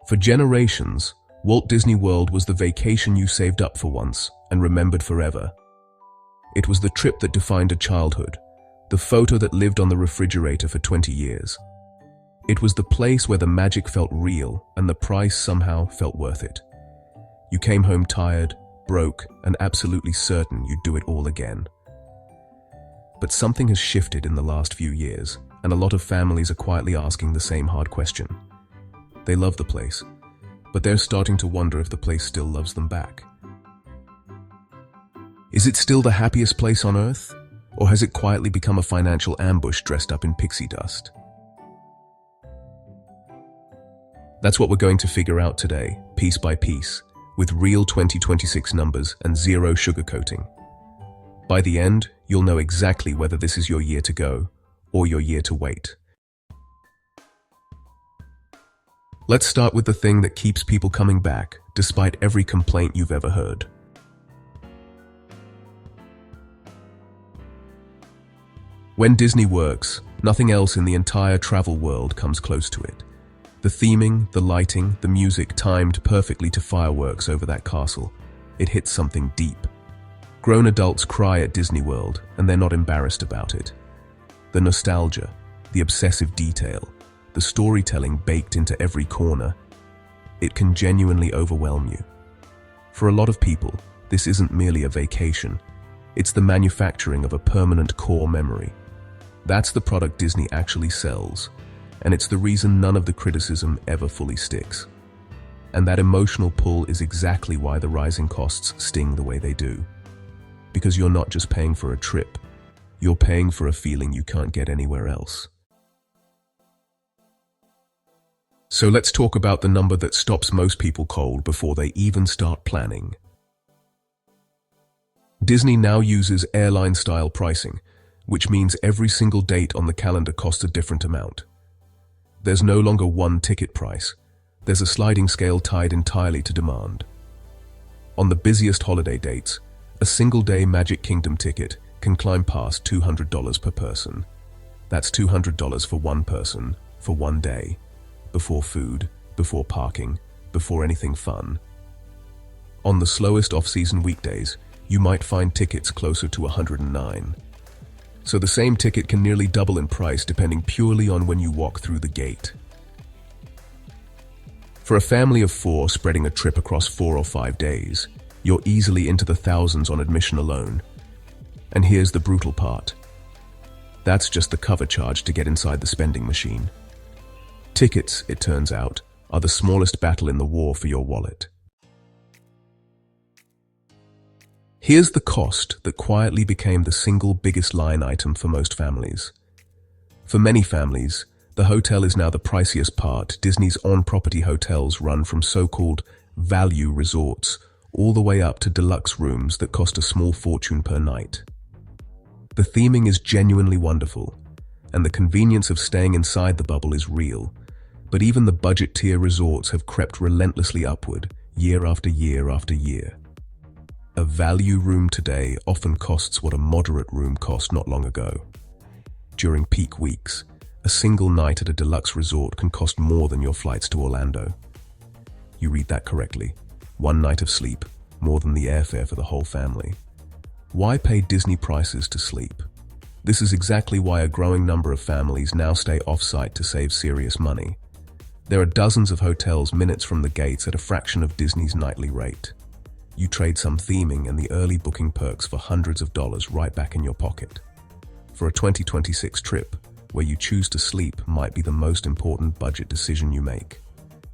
For generations, Walt Disney World was the vacation you saved up for once and remembered forever. It was the trip that defined a childhood, the photo that lived on the refrigerator for 20 years. It was the place where the magic felt real and the price somehow felt worth it. You came home tired, broke, and absolutely certain you'd do it all again. But something has shifted in the last few years, and a lot of families are quietly asking the same hard question. They love the place, but they're starting to wonder if the place still loves them back. Is it still the happiest place on earth, or has it quietly become a financial ambush dressed up in pixie dust? That's what we're going to figure out today, piece by piece, with real 2026 numbers and zero sugarcoating. By the end, you'll know exactly whether this is your year to go or your year to wait. Let's start with the thing that keeps people coming back, despite every complaint you've ever heard. When Disney works, nothing else in the entire travel world comes close to it. The theming, the lighting, the music timed perfectly to fireworks over that castle. It hits something deep. Grown adults cry at Disney World, and they're not embarrassed about it. The nostalgia, the obsessive detail, the storytelling baked into every corner, it can genuinely overwhelm you. For a lot of people, this isn't merely a vacation. It's the manufacturing of a permanent core memory. That's the product Disney actually sells, and it's the reason none of the criticism ever fully sticks. And that emotional pull is exactly why the rising costs sting the way they do. Because you're not just paying for a trip, you're paying for a feeling you can't get anywhere else. So let's talk about the number that stops most people cold before they even start planning. Disney now uses airline-style pricing, which means every single date on the calendar costs a different amount. There's no longer one ticket price. There's a sliding scale tied entirely to demand. On the busiest holiday dates, a single-day Magic Kingdom ticket can climb past $200 per person. That's $200 for one person, for one day, before food, before parking, before anything fun. On the slowest off-season weekdays, you might find tickets closer to $109. So the same ticket can nearly double in price depending purely on when you walk through the gate. For a family of 4 spreading a trip across 4 or 5 days, you're easily into the thousands on admission alone. And here's the brutal part. That's just the cover charge to get inside the spending machine. Tickets, it turns out, are the smallest battle in the war for your wallet. Here's the cost that quietly became the single biggest line item for most families. For many families, the hotel is now the priciest part. Disney's on-property hotels run from so-called value resorts all the way up to deluxe rooms that cost a small fortune per night. The theming is genuinely wonderful, and the convenience of staying inside the bubble is real, but even the budget-tier resorts have crept relentlessly upward, year after year after year. A value room today often costs what a moderate room cost not long ago. During peak weeks, a single night at a deluxe resort can cost more than your flights to Orlando. You read that correctly. One night of sleep, more than the airfare for the whole family. Why pay Disney prices to sleep? This is exactly why a growing number of families now stay off-site to save serious money. There are dozens of hotels minutes from the gates at a fraction of Disney's nightly rate. You trade some theming and the early booking perks for hundreds of dollars right back in your pocket. For a 2026 trip, where you choose to sleep might be the most important budget decision you make.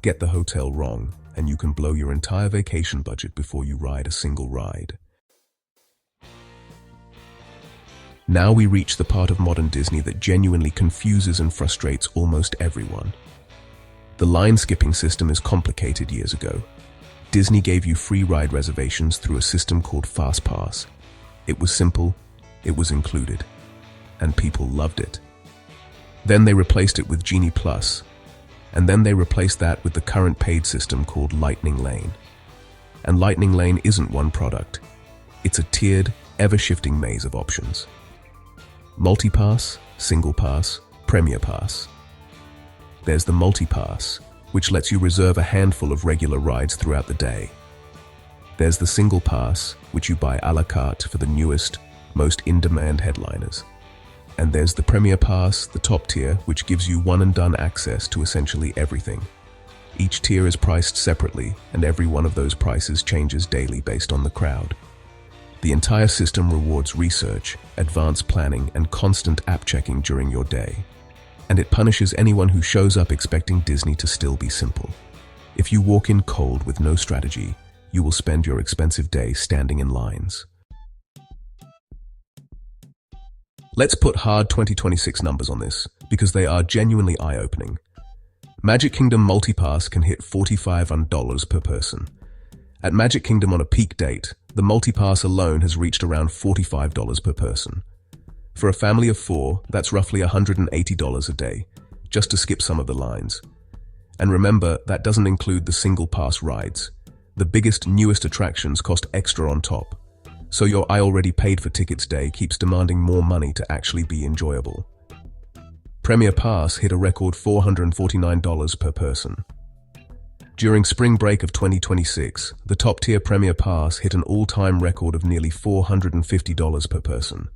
Get the hotel wrong, and you can blow your entire vacation budget before you ride a single ride. Now we reach the part of modern Disney that genuinely confuses and frustrates almost everyone. The line-skipping system is complicated years ago. Disney gave you free ride reservations through a system called FastPass. It was simple, it was included, and people loved it. Then they replaced it with Genie Plus, and then they replaced that with the current paid system called Lightning Lane. And Lightning Lane isn't one product. It's a tiered, ever-shifting maze of options. Multi-Pass, Single Pass, Premier Pass. There's the Multi-Pass, which lets you reserve a handful of regular rides throughout the day. There's the single pass, which you buy a la carte for the newest, most in-demand headliners. And there's the Premier Pass, the top tier, which gives you one-and-done access to essentially everything. Each tier is priced separately, and every one of those prices changes daily based on the crowd. The entire system rewards research, advanced planning, and constant app checking during your day. And it punishes anyone who shows up expecting Disney to still be simple. If you walk in cold with no strategy, you will spend your expensive day standing in lines. Let's put hard 2026 numbers on this, because they are genuinely eye-opening. Magic Kingdom Multipass can hit $45 per person. At Magic Kingdom on a peak date, the Multipass alone has reached around $45 per person. For a family of 4, that's roughly $180 a day, just to skip some of the lines. And remember, that doesn't include the single pass rides. The biggest, newest attractions cost extra on top. So your "I already paid for tickets" day keeps demanding more money to actually be enjoyable. Premier Pass hit a record $449 per person. During spring break of 2026, the top-tier Premier Pass hit an all-time record of nearly $450 per person.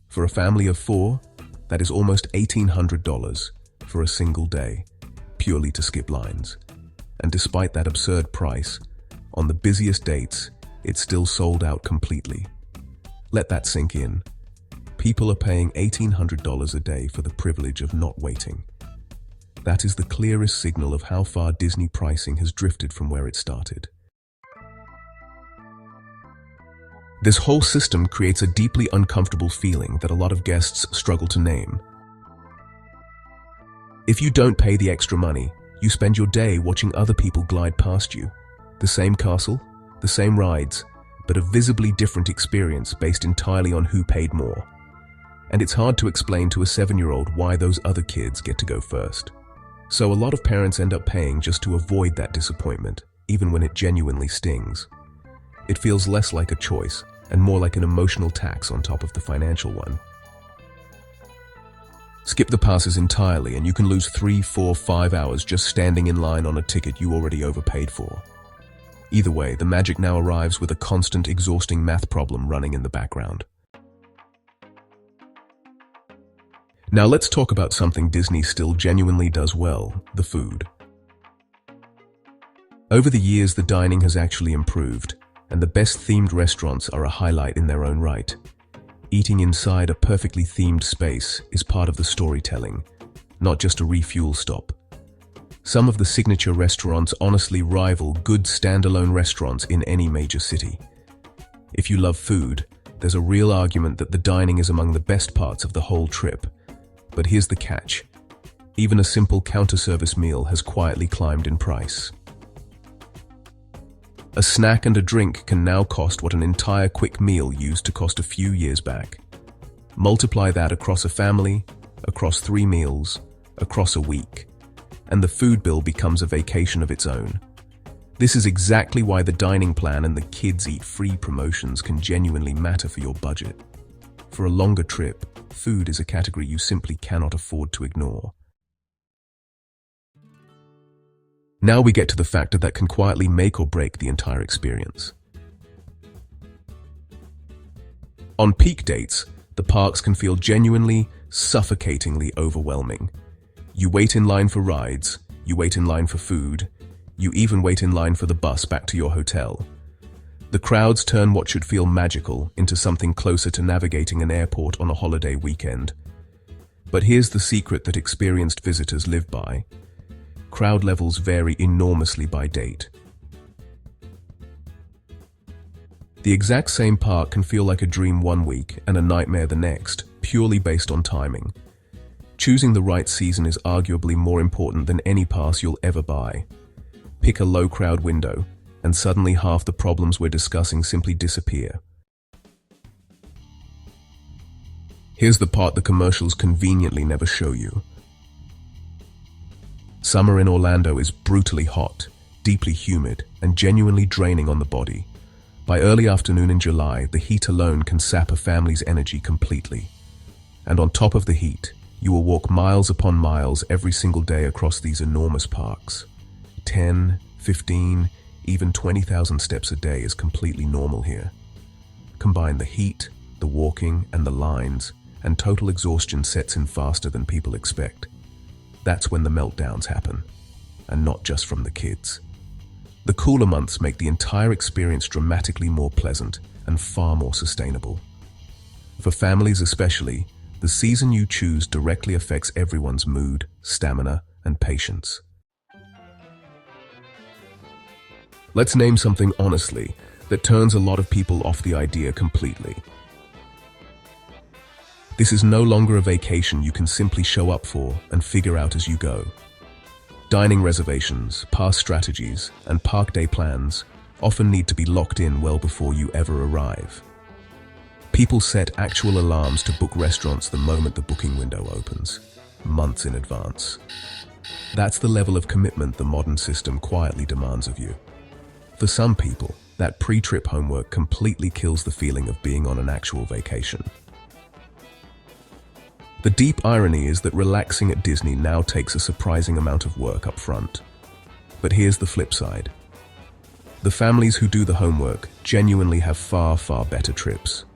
For a family of 4, that is almost $1,800 for a single day, purely to skip lines. And despite that absurd price, on the busiest dates, it's still sold out completely. Let that sink in. People are paying $1,800 a day for the privilege of not waiting. That is the clearest signal of how far Disney pricing has drifted from where it started. This whole system creates a deeply uncomfortable feeling that a lot of guests struggle to name. If you don't pay the extra money, you spend your day watching other people glide past you. The same castle, the same rides, but a visibly different experience based entirely on who paid more. And it's hard to explain to a 7-year-old why those other kids get to go first. So a lot of parents end up paying just to avoid that disappointment, even when it genuinely stings. It feels less like a choice and more like an emotional tax on top of the financial one. Skip the passes entirely and you can lose 3, 4, 5 hours just standing in line on a ticket you already overpaid for. Either way, the magic now arrives with a constant, exhausting math problem running in the background. Now let's talk about something Disney still genuinely does well: the food. Over the years, the dining has actually improved, and the best themed restaurants are a highlight in their own right. Eating inside a perfectly themed space is part of the storytelling, not just a refuel stop. Some of the signature restaurants honestly rival good standalone restaurants in any major city. If you love food, there's a real argument that the dining is among the best parts of the whole trip. But here's the catch: even a simple counter-service meal has quietly climbed in price. A snack and a drink can now cost what an entire quick meal used to cost a few years back. Multiply that across a family, across 3 meals, across a week, and the food bill becomes a vacation of its own. This is exactly why the dining plan and the Kids Eat Free promotions can genuinely matter for your budget. For a longer trip, food is a category you simply cannot afford to ignore. Now we get to the factor that can quietly make or break the entire experience. On peak dates, the parks can feel genuinely, suffocatingly overwhelming. You wait in line for rides, you wait in line for food, you even wait in line for the bus back to your hotel. The crowds turn what should feel magical into something closer to navigating an airport on a holiday weekend. But here's the secret that experienced visitors live by: crowd levels vary enormously by date. The exact same park can feel like a dream one week and a nightmare the next, purely based on timing. Choosing the right season is arguably more important than any pass you'll ever buy. Pick a low crowd window, and suddenly half the problems we're discussing simply disappear. Here's the part the commercials conveniently never show you. Summer in Orlando is brutally hot, deeply humid, and genuinely draining on the body. By early afternoon in July, the heat alone can sap a family's energy completely. And on top of the heat, you will walk miles upon miles every single day across these enormous parks. 10, 15, even 20,000 steps a day is completely normal here. Combine the heat, the walking, and the lines, and total exhaustion sets in faster than people expect. That's when the meltdowns happen, and not just from the kids. The cooler months make the entire experience dramatically more pleasant and far more sustainable. For families especially, the season you choose directly affects everyone's mood, stamina, and patience. Let's name something honestly that turns a lot of people off the idea completely. This is no longer a vacation you can simply show up for and figure out as you go. Dining reservations, pass strategies, and park day plans often need to be locked in well before you ever arrive. People set actual alarms to book restaurants the moment the booking window opens, months in advance. That's the level of commitment the modern system quietly demands of you. For some people, that pre-trip homework completely kills the feeling of being on an actual vacation. The deep irony is that relaxing at Disney now takes a surprising amount of work up front. But here's the flip side. The families who do the homework genuinely have far, far better trips.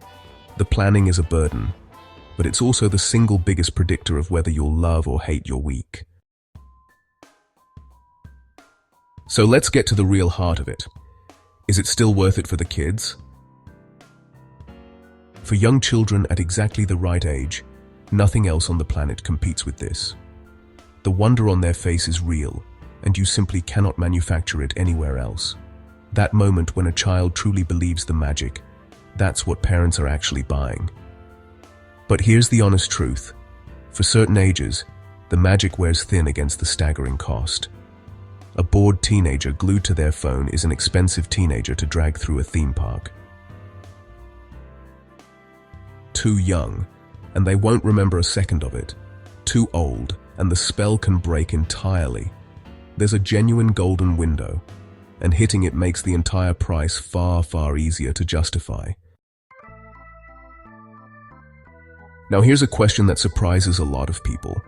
The planning is a burden, but it's also the single biggest predictor of whether you'll love or hate your week. So let's get to the real heart of it. Is it still worth it for the kids? For young children at exactly the right age, nothing else on the planet competes with this. The wonder on their face is real, and you simply cannot manufacture it anywhere else. That moment when a child truly believes the magic, that's what parents are actually buying. But here's the honest truth. For certain ages, the magic wears thin against the staggering cost. A bored teenager glued to their phone is an expensive teenager to drag through a theme park. Too young, and they won't remember a second of it. Too old, and the spell can break entirely. There's a genuine golden window, and hitting it makes the entire price far, far easier to justify. Now here's a question that surprises a lot of people.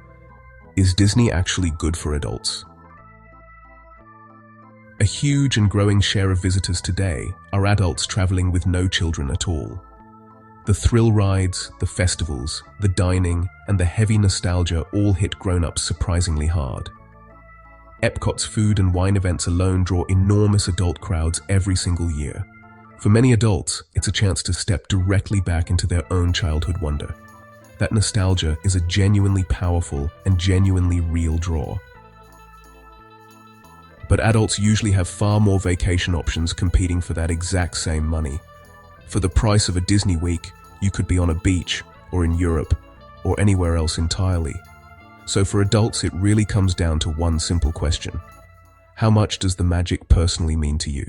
Is Disney actually good for adults? A huge and growing share of visitors today are adults traveling with no children at all. The thrill rides, the festivals, the dining, and the heavy nostalgia all hit grown-ups surprisingly hard. Epcot's food and wine events alone draw enormous adult crowds every single year. For many adults, it's a chance to step directly back into their own childhood wonder. That nostalgia is a genuinely powerful and genuinely real draw. But adults usually have far more vacation options competing for that exact same money. For the price of a Disney week, you could be on a beach, or in Europe, or anywhere else entirely. So for adults, it really comes down to one simple question. How much does the magic personally mean to you?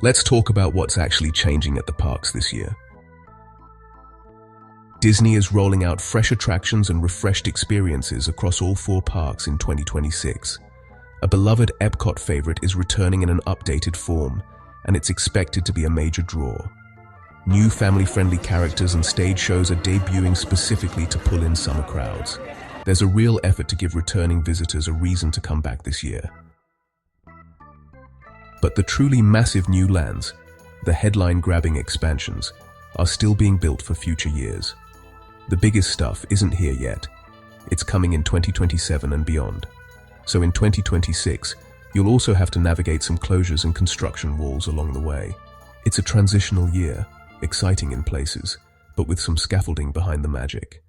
Let's talk about what's actually changing at the parks this year. Disney is rolling out fresh attractions and refreshed experiences across all 4 parks in 2026. A beloved Epcot favorite is returning in an updated form, and it's expected to be a major draw. New family-friendly characters and stage shows are debuting specifically to pull in summer crowds. There's a real effort to give returning visitors a reason to come back this year. But the truly massive new lands, the headline-grabbing expansions, are still being built for future years. The biggest stuff isn't here yet. It's coming in 2027 and beyond. So in 2026, you'll also have to navigate some closures and construction walls along the way. It's a transitional year, exciting in places, but with some scaffolding behind the magic.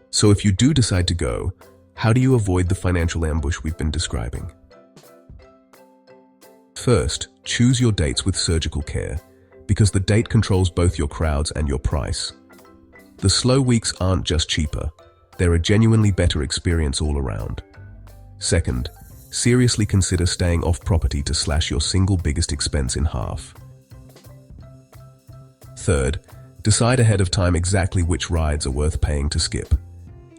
So if you do decide to go, how do you avoid the financial ambush we've been describing? First, choose your dates with surgical care, because the date controls both your crowds and your price. The slow weeks aren't just cheaper, they're a genuinely better experience all around. Second, seriously consider staying off property to slash your single biggest expense in half. Third, decide ahead of time exactly which rides are worth paying to skip,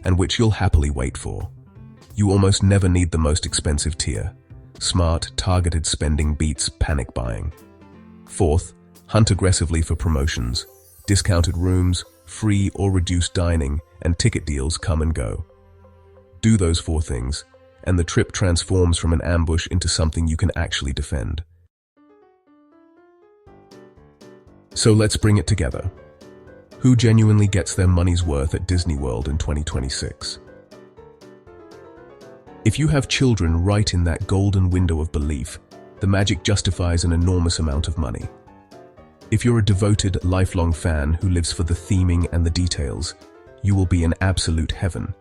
and which you'll happily wait for. You almost never need the most expensive tier. Smart, targeted spending beats panic buying. Fourth, hunt aggressively for promotions, discounted rooms, free or reduced dining, and ticket deals come and go. Do those 4 things, and the trip transforms from an ambush into something you can actually defend. So let's bring it together. Who genuinely gets their money's worth at Disney World in 2026? If you have children right in that golden window of belief, the magic justifies an enormous amount of money. If you're a devoted, lifelong fan who lives for the theming and the details, you will be in absolute heaven.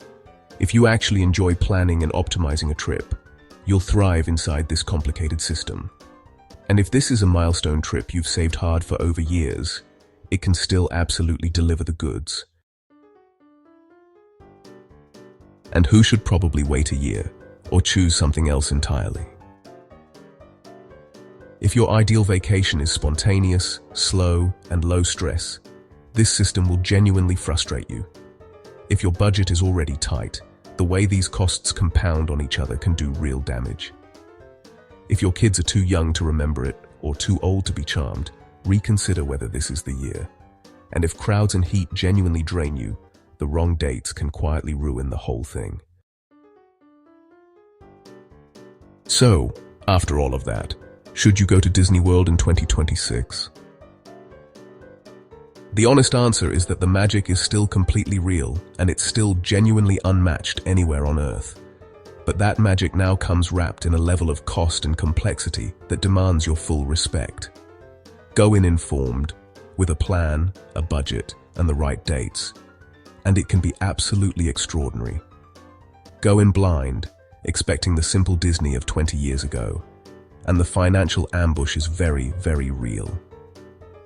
If you actually enjoy planning and optimizing a trip, you'll thrive inside this complicated system. And if this is a milestone trip you've saved hard for over years, it can still absolutely deliver the goods. And who should probably wait a year or choose something else entirely? If your ideal vacation is spontaneous, slow, and low stress, this system will genuinely frustrate you. If your budget is already tight, the way these costs compound on each other can do real damage. If your kids are too young to remember it or too old to be charmed, reconsider whether this is the year. And if crowds and heat genuinely drain you, the wrong dates can quietly ruin the whole thing. So, after all of that, should you go to Disney World in 2026? The honest answer is that the magic is still completely real, and it's still genuinely unmatched anywhere on Earth. But that magic now comes wrapped in a level of cost and complexity that demands your full respect. Go in informed, with a plan, a budget, and the right dates, and it can be absolutely extraordinary. Go in blind, expecting the simple Disney of 20 years ago, and the financial ambush is very, very real.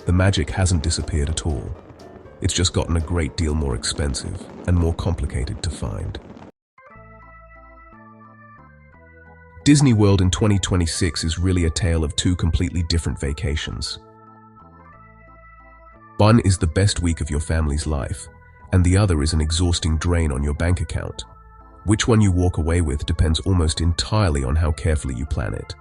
The magic hasn't disappeared at all. It's just gotten a great deal more expensive and more complicated to find. Disney World in 2026 is really a tale of 2 completely different vacations. One is the best week of your family's life, and the other is an exhausting drain on your bank account. Which one you walk away with depends almost entirely on how carefully you plan it.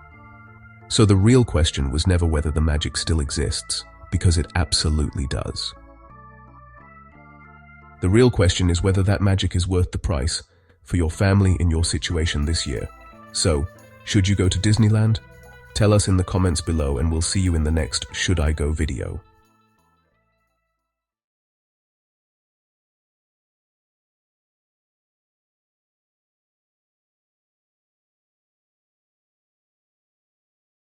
So the real question was never whether the magic still exists, because it absolutely does. The real question is whether that magic is worth the price for your family in your situation this year. So, should you go to Disneyland? Tell us in the comments below, and we'll see you in the next Should I Go video.